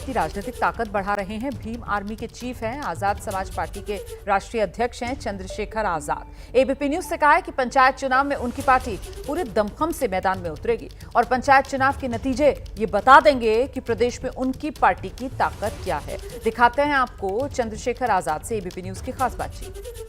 अपनी राजनीतिक ताकत बढ़ा रहे हैं। भीम आर्मी के चीफ हैं, आजाद समाज पार्टी के राष्ट्रीय अध्यक्ष हैं चंद्रशेखर आजाद। एबीपी न्यूज से कहा है कि पंचायत चुनाव में उनकी पार्टी पूरे दमखम से मैदान में उतरेगी और पंचायत चुनाव के नतीजे ये बता देंगे कि प्रदेश में उनकी पार्टी की ताकत क्या है। दिखाते हैं आपको चंद्रशेखर आजाद से एबीपी न्यूज की खास बातचीत।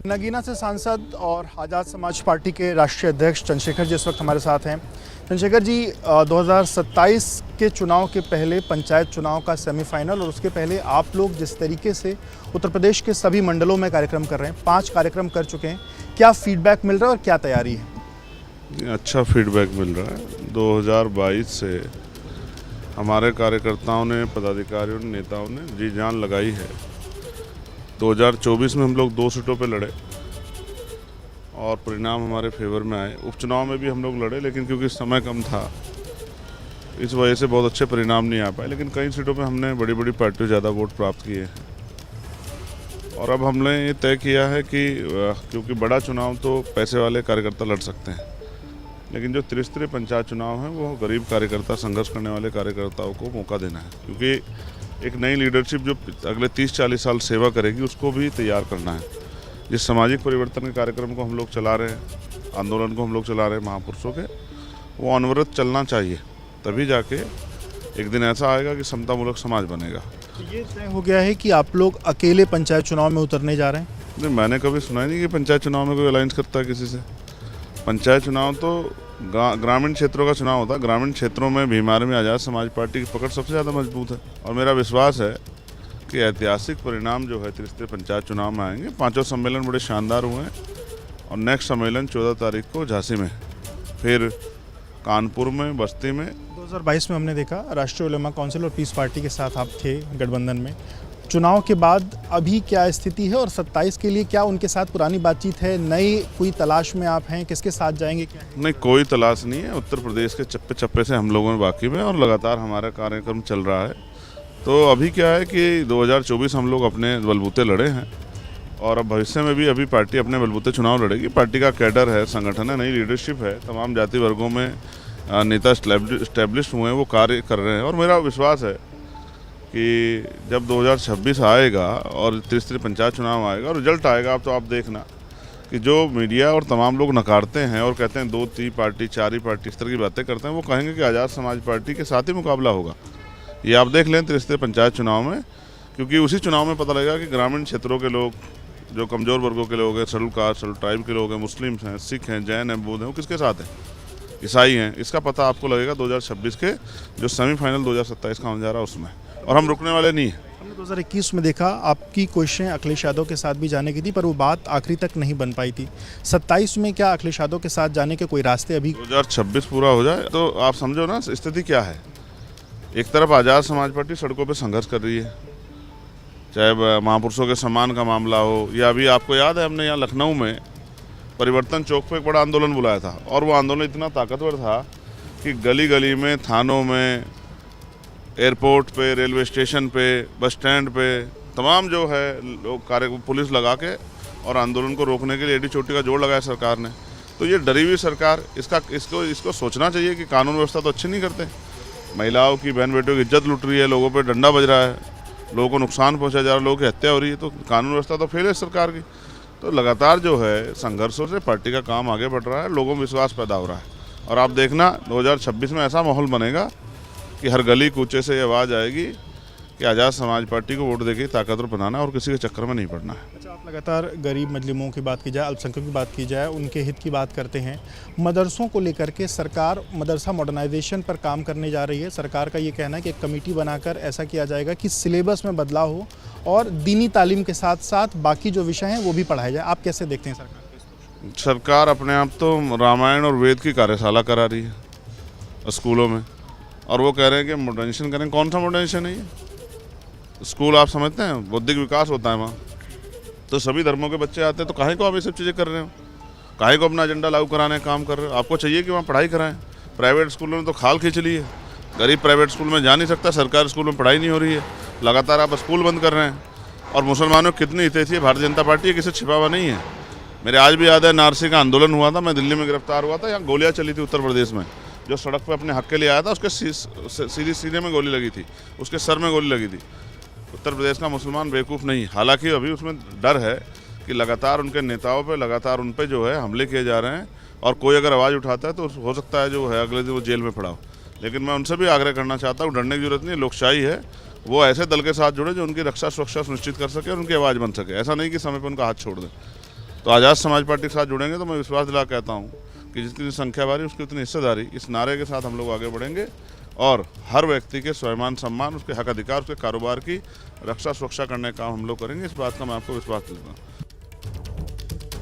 नगीना से सांसद और आज़ाद समाज पार्टी के राष्ट्रीय अध्यक्ष चंद्रशेखर जी इस वक्त हमारे साथ हैं। चंद्रशेखर जी, 2027 के चुनाव के पहले पंचायत चुनाव का सेमीफाइनल और उसके पहले आप लोग जिस तरीके से उत्तर प्रदेश के सभी मंडलों में कार्यक्रम कर रहे हैं, 5 कार्यक्रम कर चुके हैं, क्या फीडबैक मिल रहा है और क्या तैयारी है? अच्छा फीडबैक मिल रहा है। 2022 से हमारे कार्यकर्ताओं ने, पदाधिकारियों ने, नेताओं ने जी जान लगाई है। 2024 में हम लोग 2 सीटों पे लड़े और परिणाम हमारे फेवर में आए। उपचुनाव में भी हम लोग लड़े, लेकिन क्योंकि समय कम था इस वजह से बहुत अच्छे परिणाम नहीं आ पाए। लेकिन कई सीटों पे हमने बड़ी बड़ी पार्टियों ज़्यादा वोट प्राप्त किए हैं। और अब हमने ये तय किया है कि क्योंकि बड़ा चुनाव तो पैसे वाले कार्यकर्ता लड़ सकते हैं, लेकिन जो त्रिस्तरीय पंचायत चुनाव है वो गरीब कार्यकर्ता, संघर्ष करने वाले कार्यकर्ताओं को मौका देना है। क्योंकि एक नई लीडरशिप जो अगले 30-40 साल सेवा करेगी उसको भी तैयार करना है। जिस सामाजिक परिवर्तन के कार्यक्रम को हम लोग चला रहे हैं, आंदोलन को हम लोग चला रहे हैं महापुरुषों के, वो अनवरत चलना चाहिए। तभी जाके एक दिन ऐसा आएगा कि समतामूलक समाज बनेगा। ये तय हो गया है कि आप लोग अकेले पंचायत चुनाव में उतरने जा रहे हैं? नहीं, मैंने कभी सुना ही नहीं कि पंचायत चुनाव में कोई अलायंस करता है किसी से। पंचायत चुनाव तो ग्रामीण क्षेत्रों का चुनाव होता है। ग्रामीण क्षेत्रों में भीम आर्मी आज़ाद समाज पार्टी की पकड़ सबसे ज़्यादा मजबूत है और मेरा विश्वास है कि ऐतिहासिक परिणाम जो है त्रिस्तरीय पंचायत चुनाव में आएंगे। 5 सम्मेलन बड़े शानदार हुए हैं और नेक्स्ट सम्मेलन 14 तारीख को झांसी में, फिर कानपुर में, बस्ती में। 2022 में हमने देखा राष्ट्रीय उलेमा काउंसिल और पीस पार्टी के साथ आप थे गठबंधन में। चुनाव के बाद अभी क्या स्थिति है और 27 के लिए क्या उनके साथ पुरानी बातचीत है? नई कोई तलाश में आप हैं? किसके साथ जाएंगे? क्या नहीं, कोई तलाश नहीं है। उत्तर प्रदेश के चप्पे चप्पे से हम लोगों में बाकी में और लगातार हमारा कार्यक्रम चल रहा है। तो अभी क्या है कि 2024 हम लोग अपने बलबूते लड़े हैं और अब भविष्य में भी अभी पार्टी अपने बलबूते चुनाव लड़ेगी। पार्टी का कैडर है, संगठन है, नई लीडरशिप है, तमाम जाति वर्गों में नेता इस्टेब्लिश हुए हैं, वो कार्य कर रहे हैं। और मेरा विश्वास है कि जब 2026 आएगा और त्रिस्तरीय पंचायत चुनाव आएगा और रिजल्ट आएगा, तो आप देखना कि जो मीडिया और तमाम लोग नकारते हैं और कहते हैं 2-3 पार्टी, 4 पार्टी, इस तरह की बातें करते हैं, वो कहेंगे कि आज़ाद समाज पार्टी के साथ ही मुकाबला होगा। ये आप देख लें त्रिस्तरीय पंचायत चुनाव में, क्योंकि उसी चुनाव में पता लगेगा कि ग्रामीण क्षेत्रों के लोग, जो कमज़ोर वर्गों के लोग हैं, शेड्यूल कास्ट, शेड्यूल ट्राइब के लोग हैं, मुस्लिम्स हैं, सिख हैं, जैन हैं, बौद्ध हैं, वो किसके साथ हैं, ईसाई हैं। इसका पता आपको लगेगा 2026 के जो सेमीफाइनल 2027 का होने जा रहा है उसमें, और हम रुकने वाले नहीं हैं। हमने 2021 में देखा आपकी कोशिशें अखिलेश यादव के साथ भी जाने की थी, पर वो बात आखिरी तक नहीं बन पाई थी। 27 में क्या अखिलेश यादव के साथ जाने के कोई रास्ते अभी? 2026 पूरा हो जाए तो आप समझो ना स्थिति क्या है। एक तरफ आज़ाद समाज पार्टी सड़कों पे संघर्ष कर रही है, चाहे महापुरुषों के सम्मान का मामला हो, या अभी आपको याद है हमने यहाँ लखनऊ में परिवर्तन चौक पे एक बड़ा आंदोलन बुलाया था और वो आंदोलन इतना ताकतवर था कि गली गली में, थानों में, एयरपोर्ट पे, रेलवे स्टेशन पे, बस स्टैंड पे तमाम जो है लोग पुलिस लगा के और आंदोलन को रोकने के लिए एडी चोटी का जोड़ लगाया सरकार ने। तो ये डरी हुई सरकार, इसको सोचना चाहिए कि कानून व्यवस्था तो अच्छी नहीं करते। महिलाओं की, बहन बेटियों की इज्जत लुट रही है, लोगों पे डंडा बज रहा है, लोगों को नुकसान पहुंचाया जा रहा है, लोगों की हत्या हो रही है। तो कानून व्यवस्था तो फेल है सरकार की। तो लगातार जो है संघर्षों से पार्टी का काम आगे बढ़ रहा है, लोगों में विश्वास पैदा हो रहा है। और आप देखना 2026 में ऐसा माहौल बनेगा कि हर गली कूचे से ये आवाज़ आएगी कि आज़ाद समाज पार्टी को वोट देके ताकतवर बनाना और किसी के चक्कर में नहीं पड़ना है। अच्छा, आप लगातार गरीब मजलूमों की बात की जाए, अल्पसंख्यकों की बात की जाए, उनके हित की बात करते हैं। मदरसों को लेकर के सरकार मदरसा मॉडर्नाइजेशन पर काम करने जा रही है। सरकार का ये कहना है कि एक कमेटी बनाकर ऐसा किया जाएगा कि सिलेबस में बदलाव हो और दीनी तालीम के साथ साथ बाकी जो विषय हैं वो भी पढ़ाए जाए। आप कैसे देखते हैं सरकार अपने आप तो रामायण और वेद की कार्यशाला करा रही है स्कूलों में, और वो कह रहे हैं कि मॉडर्नाइजेशन करें। कौन सा मॉडर्नाइजेशन है ये? स्कूल आप समझते हैं बौद्धिक विकास होता है वहाँ, तो सभी धर्मों के बच्चे आते हैं, तो काहे को आप ये सब चीज़ें कर रहे हो? काहे को अपना एजेंडा लागू कराने का काम कर रहे हो? आपको चाहिए कि वहाँ पढ़ाई कराएं। प्राइवेट स्कूलों में तो खाल खींच ली है, गरीब प्राइवेट स्कूल में जा नहीं सकता, सरकारी स्कूल में पढ़ाई नहीं हो रही है, लगातार आप स्कूल बंद कर रहे हैं। और मुसलमानों की कितनी हितैषी है भारतीय जनता पार्टी, है किसी छिपा हुआ नहीं है। मेरे आज भी याद है नारसी का आंदोलन हुआ था, मैं दिल्ली में गिरफ्तार हुआ था, यहाँ गोलियाँ चली थी उत्तर प्रदेश में, जो सड़क पे अपने हक के लिए आया था उसके सीधी सीने में गोली लगी थी, उसके सर में गोली लगी थी। उत्तर प्रदेश का मुसलमान बेवकूफ़ नहीं, हालांकि अभी उसमें डर है कि लगातार उनके नेताओं पे, लगातार उन पे जो है हमले किए जा रहे हैं, और कोई अगर आवाज़ उठाता है तो हो सकता है जो है अगले दिन वो जेल में पड़ा हो। लेकिन मैं उनसे भी आग्रह करना चाहता हूँ, डरने की जरूरत नहीं, लोकशाही है, वो ऐसे दल के साथ जुड़े जो उनकी रक्षा सुरक्षा सुनिश्चित कर सके और उनकी आवाज़ बन सके। ऐसा नहीं कि समय पर उनका हाथ छोड़ दें। तो आज़ाद समाज पार्टी के साथ जुड़ेंगे तो मैं विश्वास दिला कहता हूँ कि जितनी संख्या बारी उसकी उतनी हिस्सेदारी, इस नारे के साथ हम लोग आगे बढ़ेंगे और हर व्यक्ति के स्वाभिमान सम्मान, उसके हक अधिकार, उसके कारोबार की रक्षा सुरक्षा करने का काम हम लोग करेंगे। इस बात का मैं आपको विश्वास देता हूँ।